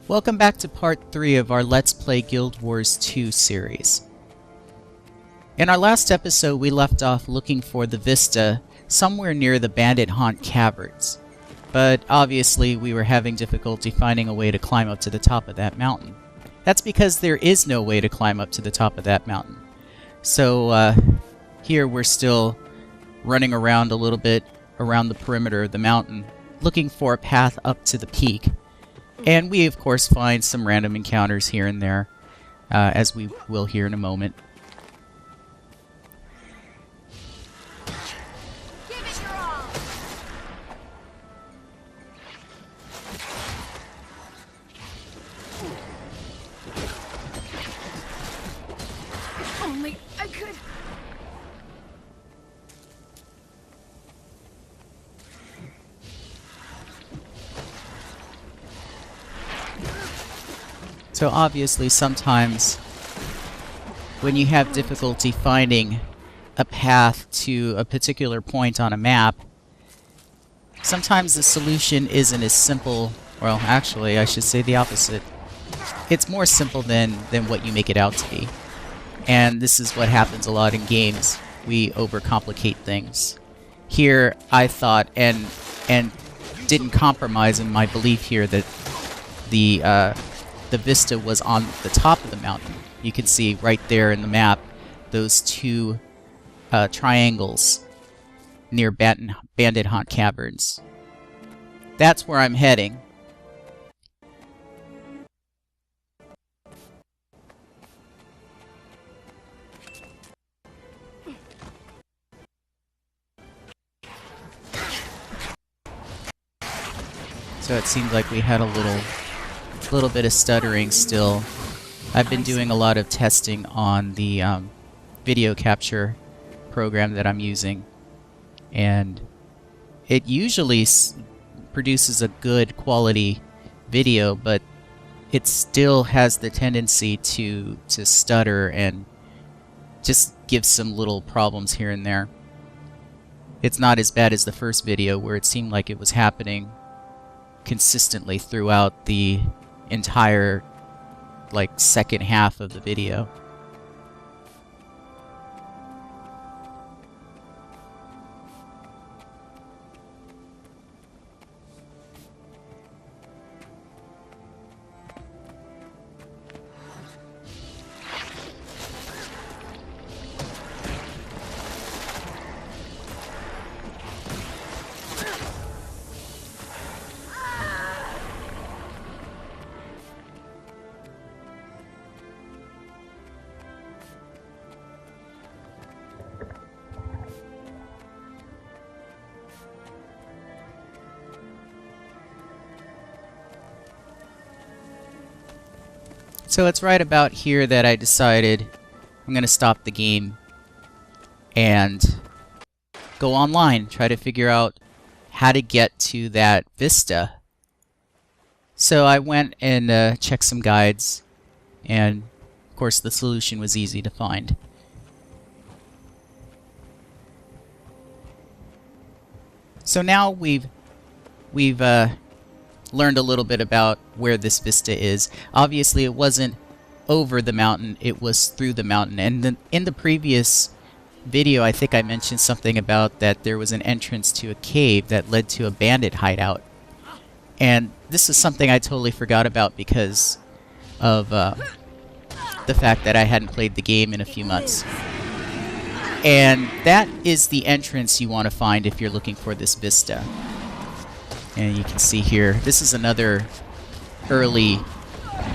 Welcome back to part 3 of our Let's Play Guild Wars 2 series. In our last episode, we left off looking for the Vista somewhere near the Bandithaunt Caverns, but obviously we were having difficulty finding a way to climb up to the top of that mountain. That's because there is no way to climb up to the top of that mountain. So here we're still running around a little bit around the perimeter of the mountain, looking for a path up to the peak. And we, of course, find some random encounters here and there, as we will here in a moment. Give it your all. Only I could. So obviously sometimes when you have difficulty finding a path to a particular point on a map, sometimes the solution isn't as simple, well actually I should say the opposite. It's more simple than what you make it out to be. And this is what happens a lot in games. We overcomplicate things. Here I thought and didn't compromise in my belief here that the Vista was on the top of the mountain. You can see right there in the map those two triangles near Bandithaunt Caverns. That's where I'm heading. So it seems like we had a little bit of stuttering still. I've been doing a lot of testing on the video capture program that I'm using, and it usually produces a good quality video, but it still has the tendency to stutter and just give some little problems here and there. It's not as bad as the first video where it seemed like it was happening consistently throughout the entire second half of the video. So it's right about here that I decided I'm going to stop the game and go online, try to figure out how to get to that Vista. So I went and checked some guides, and of course the solution was easy to find. So now we've learned a little bit about where this Vista is. Obviously it wasn't over the mountain, it was through the mountain. And in the previous video I think I mentioned something about that there was an entrance to a cave that led to a bandit hideout. And this is something I totally forgot about because of the fact that I hadn't played the game in a few months. And that is the entrance you want to find if you're looking for this Vista. And you can see here, this is another early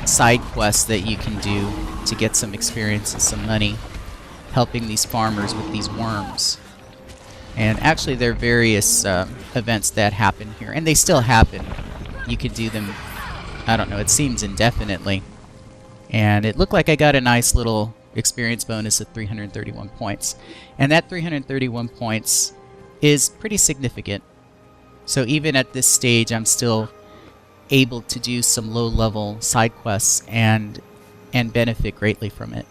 side quest that you can do to get some experience and some money, helping these farmers with these worms. And actually there are various events that happen here, and they still happen. You could do them, I don't know, it seems indefinitely. And it looked like I got a nice little experience bonus of 331 points. And that 331 points is pretty significant. So even at this stage, I'm still able to do some low-level side quests and benefit greatly from it.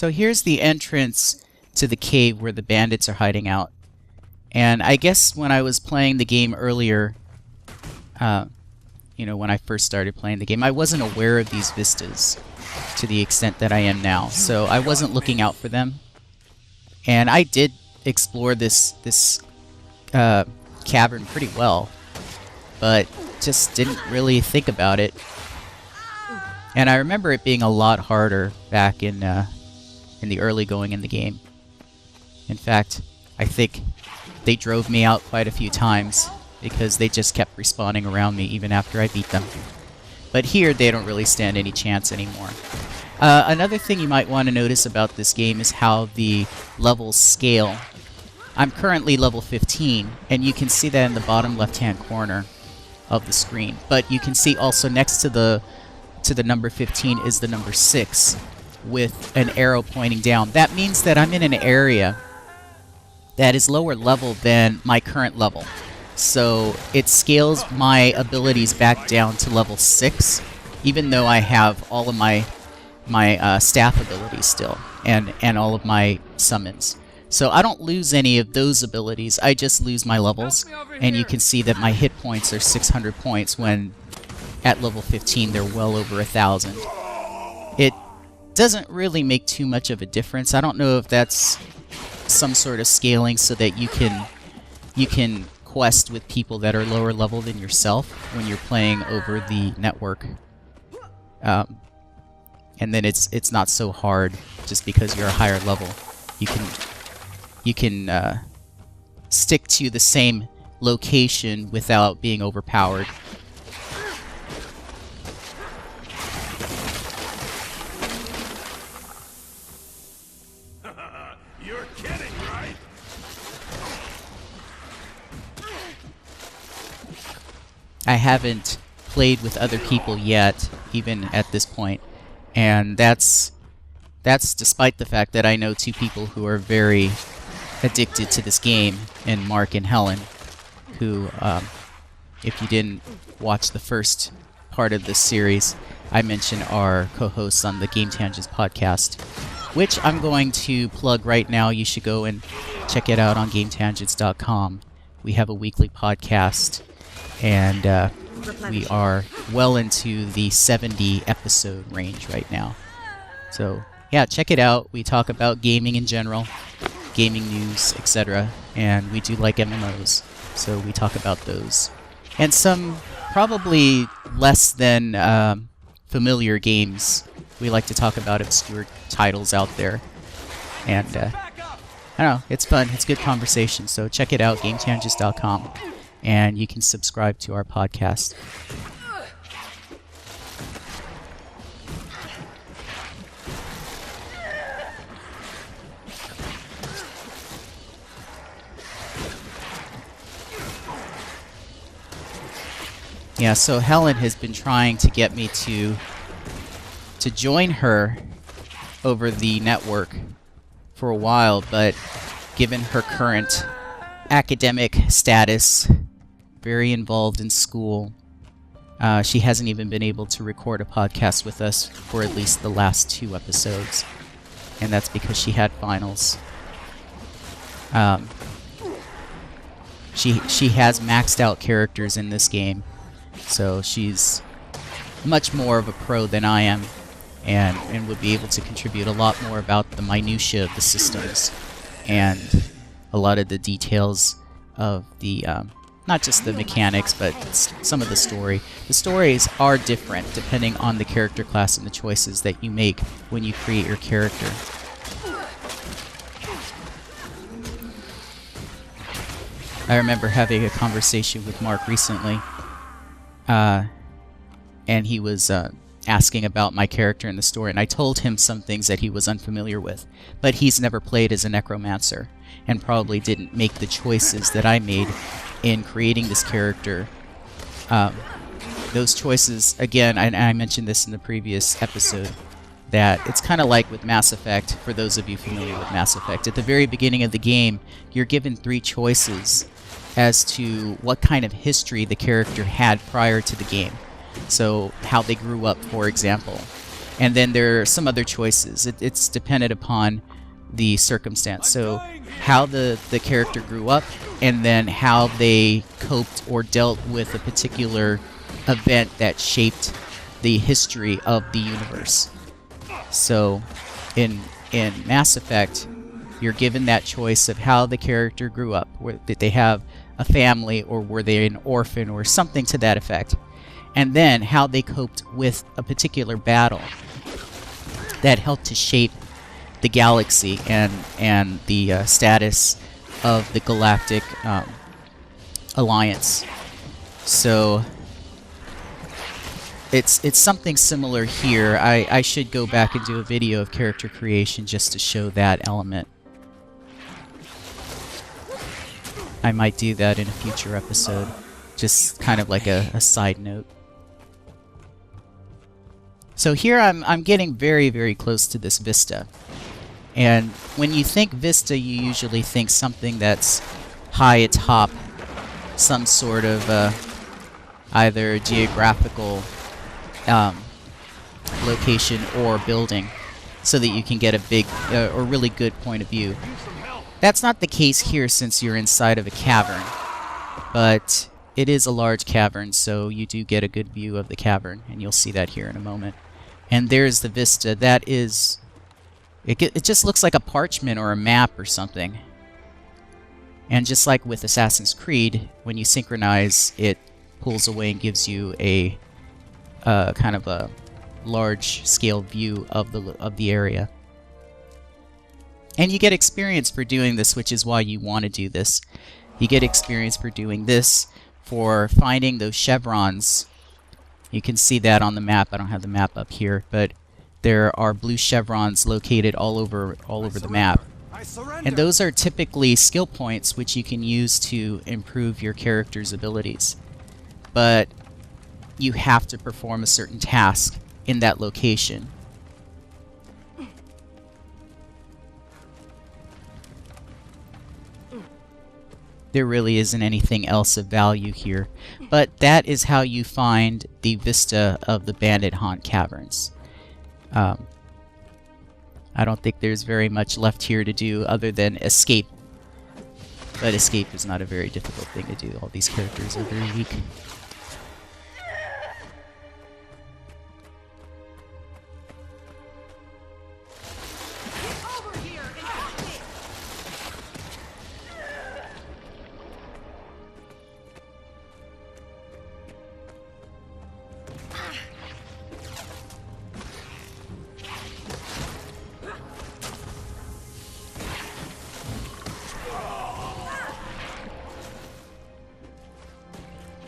So here's the entrance to the cave where the bandits are hiding out. And I guess when I was playing the game earlier, you know, when I first started playing the game, I wasn't aware of these vistas to the extent that I am now. So I wasn't looking out for them. And I did explore this cavern pretty well, but just didn't really think about it. And I remember it being a lot harder back in the early going in the game. In fact, I think they drove me out quite a few times because they just kept respawning around me even after I beat them. But here, they don't really stand any chance anymore. Another thing you might want to notice about this game is how the levels scale. I'm currently level 15, and you can see that in the bottom left-hand corner of the screen. But you can see also next to the number 15 is the number 6 with an arrow pointing down. That means that I'm in an area that is lower level than my current level. So it scales my abilities back down to level 6, even though I have all of my staff abilities still, and all of my summons. So I don't lose any of those abilities, I just lose my levels. And you can see that my hit points are 600 points when at level 15 they're well over 1,000. It doesn't really make too much of a difference. I don't know if that's some sort of scaling so that you can quest with people that are lower level than yourself when you're playing over the network. And then it's not so hard just because you're a higher level. You can stick to the same location without being overpowered. You're kidding, right? I haven't played with other people yet, even at this point, and that's despite the fact that I know two people who are very addicted to this game, and Mark and Helen, who, if you didn't watch the first part of this series, I mentioned are co-hosts on the Game Tangents podcast, which I'm going to plug right now. You should go and check it out on GameTangents.com. We have a weekly podcast, and we are well into the 70 episode range right now. So yeah, check it out. We talk about gaming in general, gaming news, etc. And we do like MMOs, so we talk about those. And some probably less than familiar games. We like to talk about obscure titles out there. And I don't know, it's fun. It's good conversation. So check it out, GameTangents.com. And you can subscribe to our podcast. Yeah, so Helen has been trying to get me to join her over the network for a while, but given her current academic status, very involved in school, she hasn't even been able to record a podcast with us for at least the last 2 episodes, and that's because she had finals. She has maxed out characters in this game, so she's much more of a pro than I am, and would be able to contribute a lot more about the minutiae of the systems and a lot of the details of the, not just the mechanics, but some of the story. The stories are different depending on the character class and the choices that you make when you create your character. I remember having a conversation with Mark recently, and he was asking about my character in the story, and I told him some things that he was unfamiliar with, but he's never played as a necromancer, and probably didn't make the choices that I made in creating this character. Those choices, again, I mentioned this in the previous episode, that it's kind of like with Mass Effect, for those of you familiar with Mass Effect. At the very beginning of the game, you're given 3 choices as to what kind of history the character had prior to the game. So, how they grew up, for example. And then there are some other choices. It's dependent upon the circumstance. So how the character grew up, and then how they coped or dealt with a particular event that shaped the history of the universe. So in Mass Effect, you're given that choice of how the character grew up. Did they have a family, or were they an orphan, or something to that effect? And then how they coped with a particular battle that helped to shape the galaxy and the status of the galactic alliance. So it's something similar here. I should go back and do a video of character creation just to show that element. I might do that in a future episode, just kind of like a side note. So here I'm getting very, very close to this vista. And when you think vista, you usually think something that's high atop some sort of either geographical location or building, so that you can get a big or really good point of view. That's not the case here, since you're inside of a cavern, but it is a large cavern, so you do get a good view of the cavern, and you'll see that here in a moment. And there's the vista. That is... It just looks like a parchment or a map or something. And just like with Assassin's Creed, when you synchronize, it pulls away and gives you a kind of a large-scale view of the area. And you get experience for doing this, which is why you want to do this. You get experience for doing this, for finding those chevrons. You can see that on the map. I don't have the map up here, but there are blue chevrons located all over the map. And those are typically skill points which you can use to improve your character's abilities. But you have to perform a certain task in that location. There really isn't anything else of value here. But that is how you find the vista of the Bandithaunt Caverns. I don't think there's very much left here to do other than escape. But escape is not a very difficult thing to do. All these characters are very weak. Over here and help me.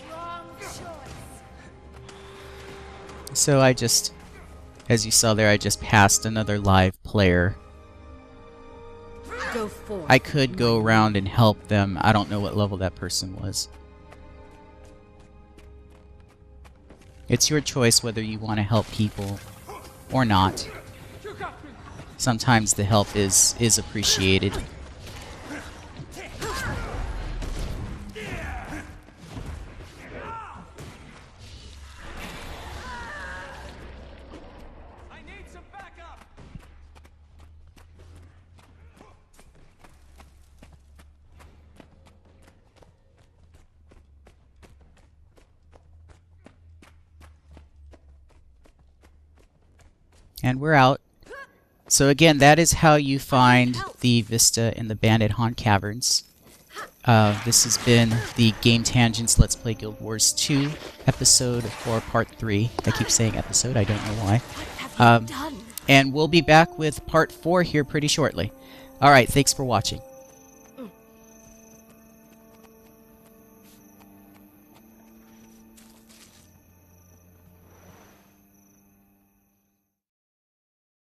Wrong choice. So I just, as you saw there, I just passed another live player. Go forth. I could go around and help them. I don't know what level that person was. It's your choice whether you want to help people or not. Sometimes the help is appreciated. I need some backup. And we're out. So again, that is how you find the vista in the Bandithaunt Caverns. This has been the Game Tangents Let's Play Guild Wars 2 episode or part 3. I keep saying episode, I don't know why. Have you done? And we'll be back with part 4 here pretty shortly. Alright, thanks for watching.